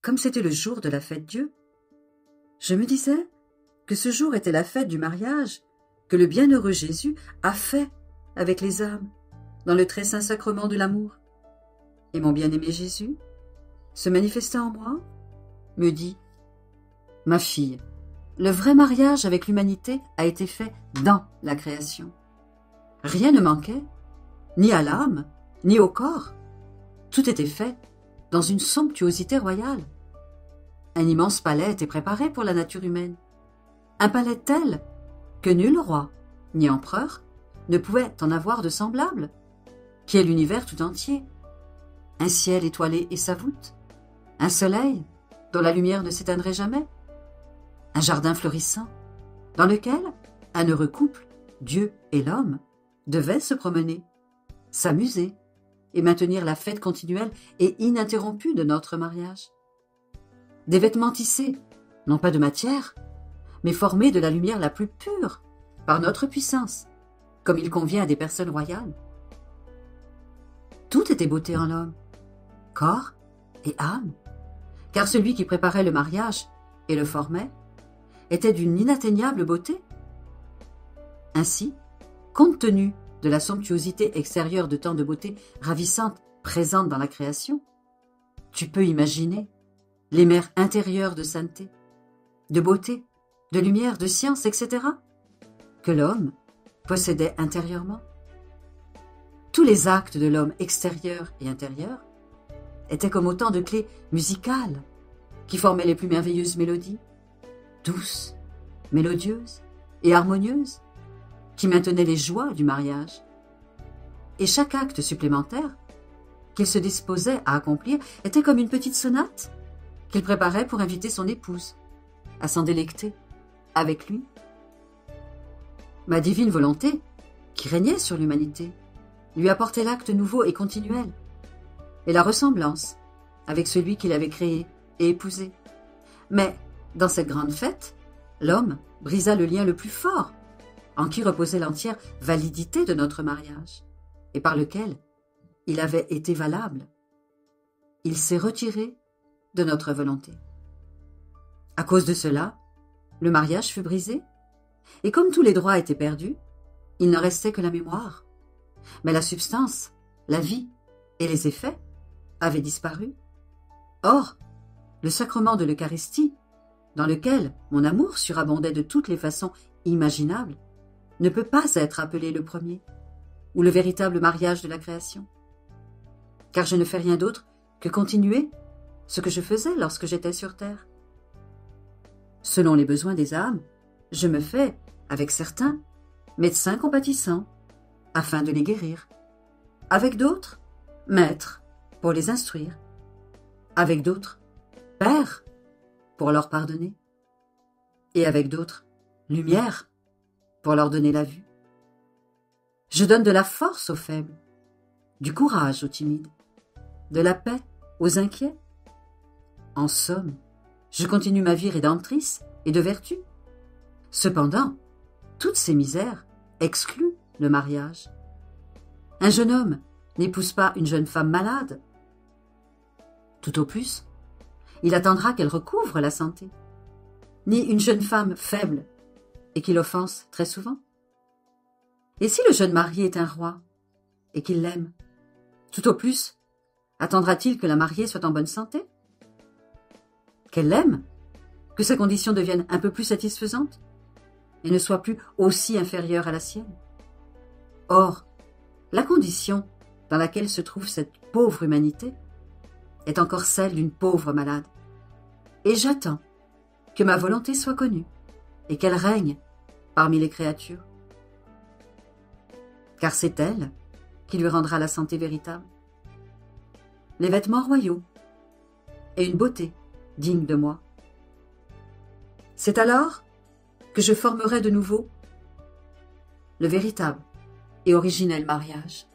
comme c'était le jour de la fête Dieu, je me disais que ce jour était la fête du mariage que le bienheureux Jésus a fait avec les âmes dans le très saint sacrement de l'amour. Et mon bien-aimé Jésus, se manifestant en moi, me dit « Ma fille, le vrai mariage avec l'humanité a été fait dans la création. Rien ne manquait, ni à l'âme, ni au corps. Tout était fait dans une somptuosité royale. Un immense palais était préparé pour la nature humaine. Un palais tel que nul roi, ni empereur, ne pouvait en avoir de semblable, qui est l'univers tout entier. Un ciel étoilé et sa voûte, un soleil dont la lumière ne s'éteindrait jamais, un jardin fleurissant, dans lequel un heureux couple, Dieu et l'homme, devait se promener, s'amuser et maintenir la fête continuelle et ininterrompue de notre mariage. Des vêtements tissés, non pas de matière, mais formés de la lumière la plus pure, par notre puissance, comme il convient à des personnes royales. Tout était beauté en l'homme, corps et âme, car celui qui préparait le mariage et le formait était d'une inatteignable beauté. Ainsi, compte tenu de la somptuosité extérieure de tant de beauté ravissante présente dans la création, tu peux imaginer les mers intérieures de sainteté, de beauté, de lumière, de science, etc., que l'homme possédait intérieurement. Tous les actes de l'homme extérieur et intérieur étaient comme autant de clés musicales qui formaient les plus merveilleuses mélodies, douces, mélodieuses et harmonieuses, qui maintenaient les joies du mariage. Et chaque acte supplémentaire qu'il se disposait à accomplir était comme une petite sonate qu'il préparait pour inviter son épouse à s'en délecter avec lui. Ma divine volonté, qui régnait sur l'humanité, lui apportait l'acte nouveau et continuel, et la ressemblance avec celui qu'il avait créé et épousé. Mais, dans cette grande fête, l'homme brisa le lien le plus fort, en qui reposait l'entière validité de notre mariage, et par lequel il avait été valable. Il s'est retiré de notre volonté. À cause de cela, le mariage fut brisé, et comme tous les droits étaient perdus, il ne restait que la mémoire. Mais la substance, la vie et les effets avaient disparu. Or, le sacrement de l'Eucharistie, dans lequel mon amour surabondait de toutes les façons imaginables, ne peut pas être appelé le premier, ou le véritable mariage de la création. Car je ne fais rien d'autre que continuer ce que je faisais lorsque j'étais sur terre. Selon les besoins des âmes, je me fais, avec certains, médecin compatissant, afin de les guérir. Avec d'autres, maître, pour les instruire. Avec d'autres, père, pour leur pardonner. Et avec d'autres, lumière, pour leur donner la vue. Je donne de la force aux faibles, du courage aux timides, de la paix aux inquiets. En somme, je continue ma vie rédemptrice et de vertu. Cependant, toutes ces misères excluent le mariage. Un jeune homme n'épouse pas une jeune femme malade. Tout au plus, il attendra qu'elle recouvre la santé. Ni une jeune femme faible et qu'il offense très souvent. Et si le jeune marié est un roi et qu'il l'aime, tout au plus, attendra-t-il que la mariée soit en bonne santé? Qu'elle l'aime, que sa condition devienne un peu plus satisfaisante et ne soit plus aussi inférieure à la sienne. Or, la condition dans laquelle se trouve cette pauvre humanité est encore celle d'une pauvre malade. Et j'attends que ma volonté soit connue et qu'elle règne parmi les créatures. Car c'est elle qui lui rendra la santé véritable, les vêtements royaux et une beauté digne de moi. C'est alors que je formerai de nouveau le véritable et originel mariage.